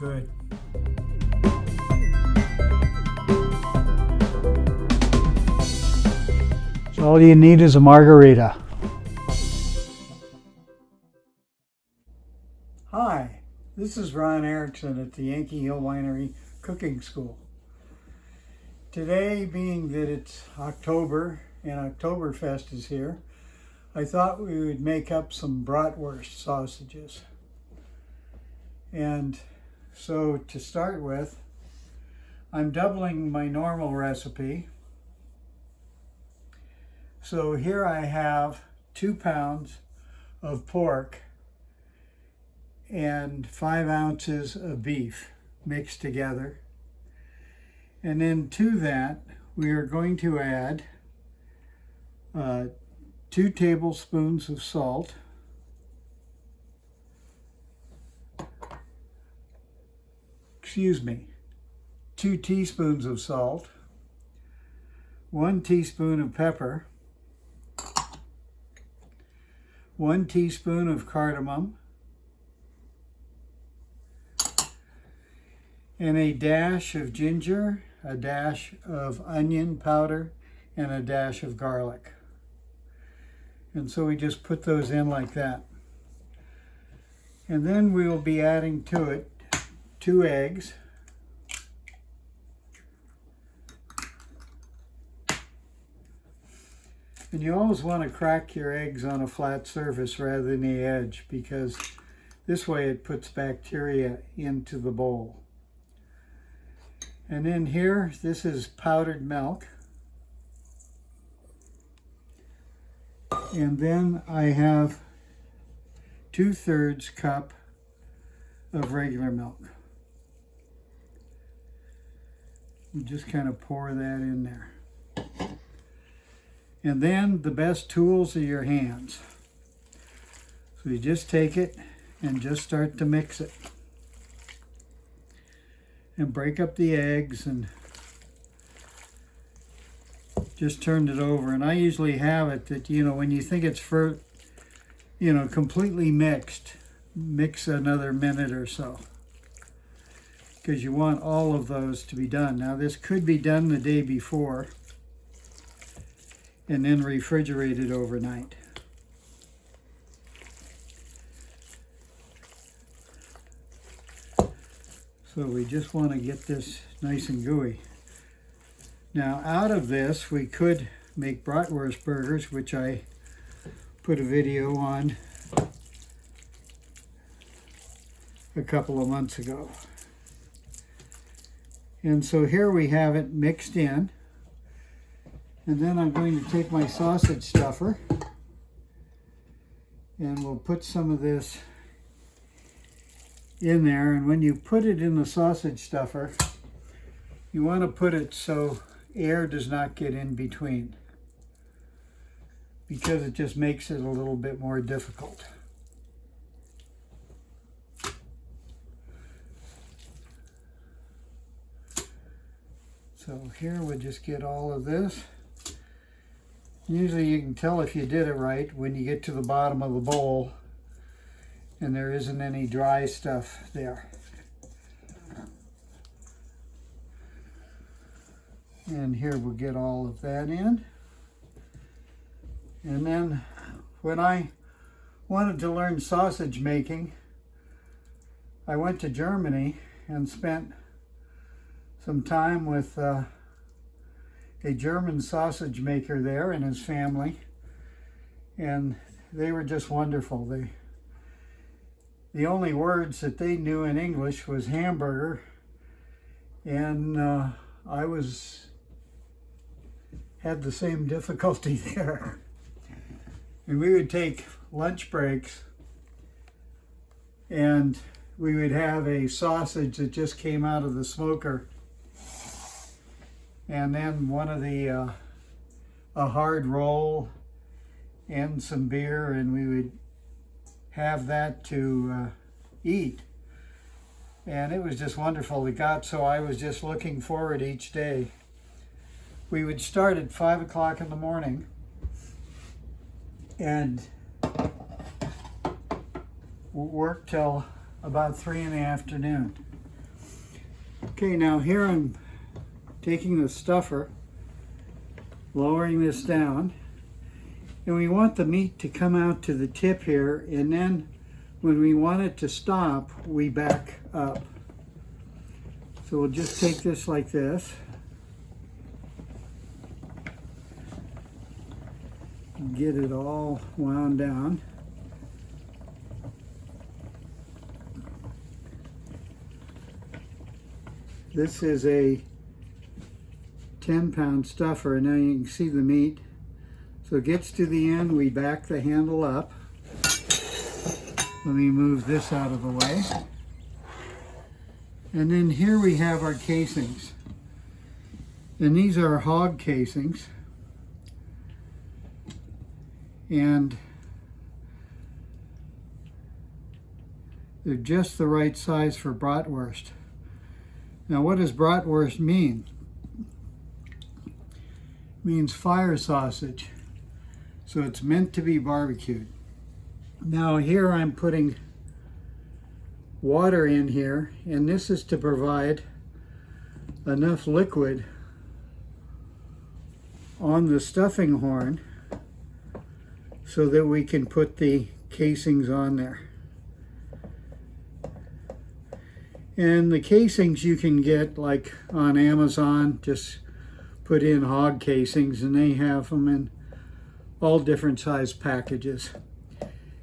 good. So all you need is a margarita. Hi, this is Ron Erickson at the Yankee Hill Winery Cooking School. Today, being that it's October and Oktoberfest is here, I thought we would make up some Bratwurst sausages. And so to start with, I'm doubling my normal recipe. So here I have 2 pounds of pork and 5 ounces of beef mixed together. And then to that, we are going to add 2 tablespoons of salt, excuse me, 2 teaspoons of salt, 1 teaspoon of pepper, 1 teaspoon of cardamom, and a dash of ginger, a dash of onion powder, and a dash of garlic. And so we just put those in like that. And then we will be adding to it 2 eggs, and you always want to crack your eggs on a flat surface rather than the edge, because this way it puts bacteria into the bowl. And then here, this is powdered milk. And then I have 2/3 cup of regular milk. You just kind of pour that in there. And then the best tools are your hands. So you just take it and just start to mix it. And break up the eggs and just turn it over. And I usually have it that, when you think it's completely mixed, mix another minute or so, because you want all of those to be done. Now this could be done the day before and then refrigerated overnight. So we just want to get this nice and gooey. Now out of this we could make bratwurst burgers, which I put a video on a couple of months ago. And so here we have it mixed in. And then I'm going to take my sausage stuffer and we'll put some of this in there. And when you put it in the sausage stuffer, you want to put it so air does not get in between, because it just makes it a little bit more difficult. So here we just get all of this. Usually you can tell if you did it right when you get to the bottom of the bowl and there isn't any dry stuff there. And here we'll get all of that in. And then when I wanted to learn sausage making, I went to Germany and spent some time with a German sausage maker there and his family, and they were just wonderful. The only words that they knew in English was hamburger, and I had the same difficulty there. And we would take lunch breaks and we would have a sausage that just came out of the smoker, and then a hard roll and some beer, and we would have that to eat. And it was just wonderful. So I was just looking forward each day. We would start at 5 o'clock in the morning and work till about 3 in the afternoon. Okay, now here I'm taking the stuffer, lowering this down, and we want the meat to come out to the tip here, and then when we want it to stop, we back up. So we'll just take this like this. Get it all wound down. This is a 10-pound stuffer, and now you can see the meat. So it gets to the end, we back the handle up. Let me move this out of the way. And then here we have our casings. And these are hog casings. And they're just the right size for bratwurst. Now, what does bratwurst mean? It means fire sausage. So it's meant to be barbecued. Now here I'm putting water in here, and this is to provide enough liquid on the stuffing horn so that we can put the casings on there. And the casings you can get like on Amazon, just put in hog casings, and they have them in all different size packages.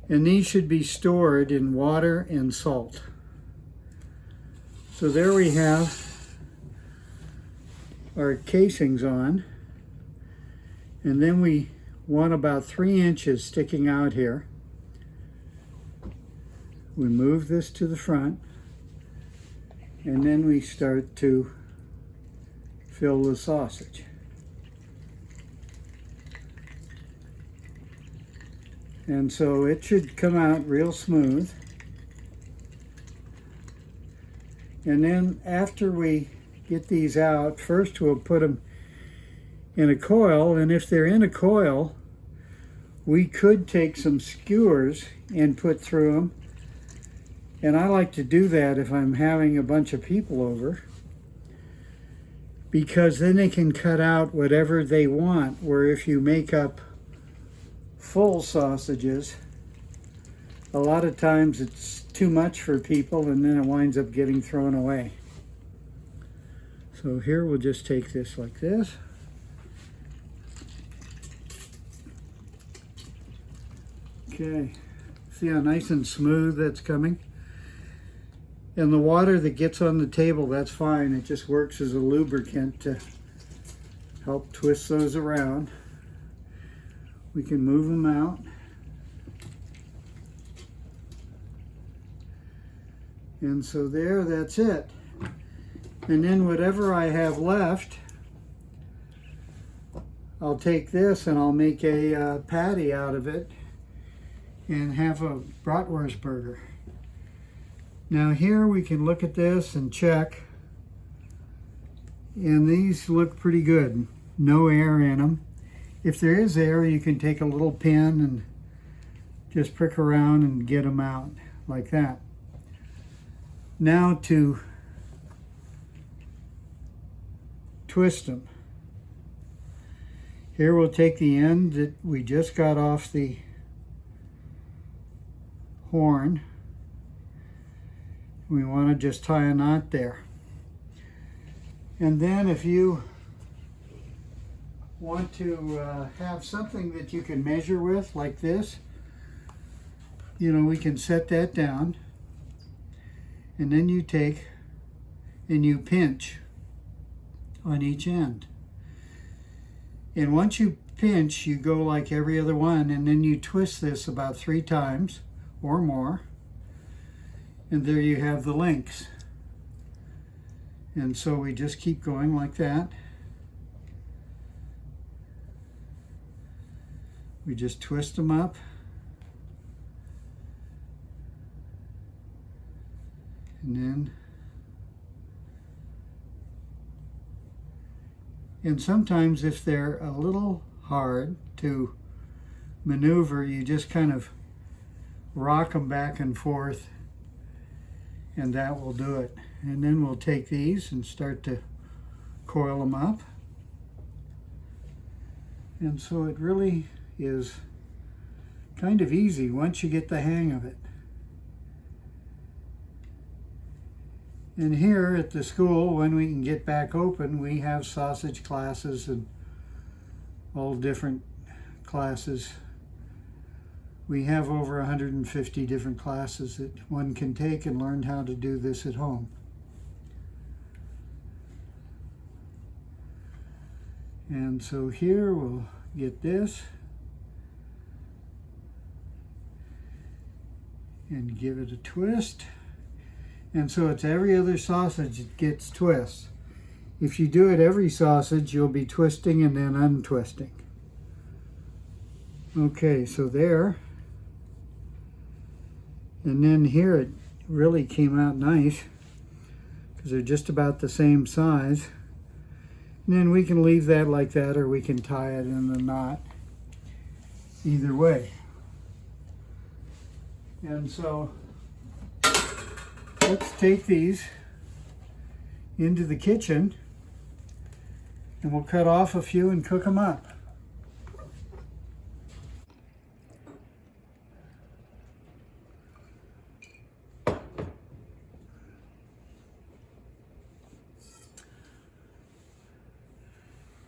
And these should be stored in water and salt. So there we have our casings on. And then we want about 3 inches sticking out here. We move this to the front, and then we start to fill the sausage. And so it should come out real smooth. And then after we get these out, first we'll put them in a coil, and if they're in a coil, we could take some skewers and put through them. And I like to do that if I'm having a bunch of people over, because then they can cut out whatever they want, where if you make up full sausages, a lot of times it's too much for people and then it winds up getting thrown away. So here we'll just take this like this. Okay, see how nice and smooth that's coming? And the water that gets on the table, that's fine. It just works as a lubricant to help twist those around. We can move them out. And so there, that's it. And then whatever I have left, I'll take this and I'll make a patty out of it and have a bratwurst burger. Now here we can look at this and check. And these look pretty good. No air in them. If there is air, you can take a little pin and just prick around and get them out like that. Now to twist them. Here we'll take the end that we just got off the horn. We want to just tie a knot there. And then if you want to have something that you can measure with, like this, you know, we can set that down, and then you take and you pinch on each end. And once you pinch, you go like every other one, and then you twist this about 3 times or more, and there you have the links. And so we just keep going like that. We just twist them up. And sometimes if they're a little hard to maneuver, you just kind of rock them back and forth, and that will do it. And then we'll take these and start to coil them up. And so it really is kind of easy once you get the hang of it. And here at the school, when we can get back open, we have sausage classes and all different classes. We have over 150 different classes that one can take and learn how to do this at home. And so here we'll get this and give it a twist. And so it's every other sausage that gets twists. If you do it every sausage, you'll be twisting and then untwisting. Okay, so there. And then here it really came out nice because they're just about the same size. And then we can leave that like that, or we can tie it in a knot. Either way. And so let's take these into the kitchen and we'll cut off a few and cook them up.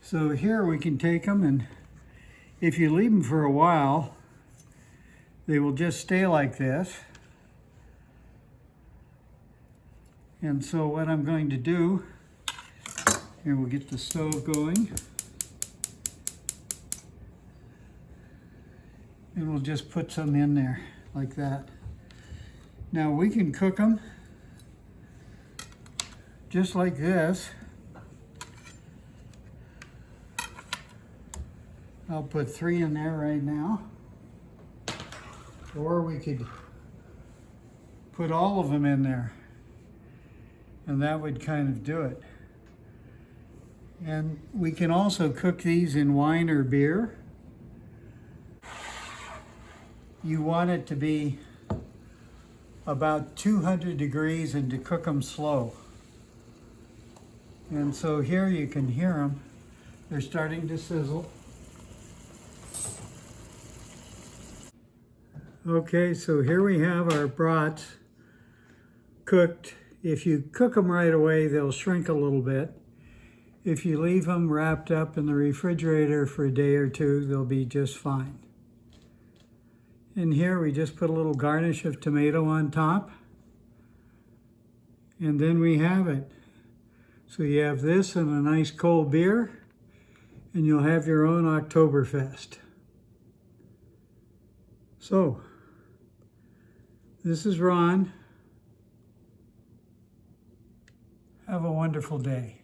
So here we can take them, and if you leave them for a while, they will just stay like this. And so what I'm going to do, here we'll get the stove going. And we'll just put some in there like that. Now we can cook them just like this. I'll put 3 in there right now. Or we could put all of them in there. And that would kind of do it. And we can also cook these in wine or beer. You want it to be about 200 degrees and to cook them slow. And so here you can hear them. They're starting to sizzle. Okay, so here we have our brats cooked. If you cook them right away, they'll shrink a little bit. If you leave them wrapped up in the refrigerator for a day or two, they'll be just fine. And here we just put a little garnish of tomato on top. And then we have it. So you have this and a nice cold beer, and you'll have your own Oktoberfest. So, this is Ron. Have a wonderful day.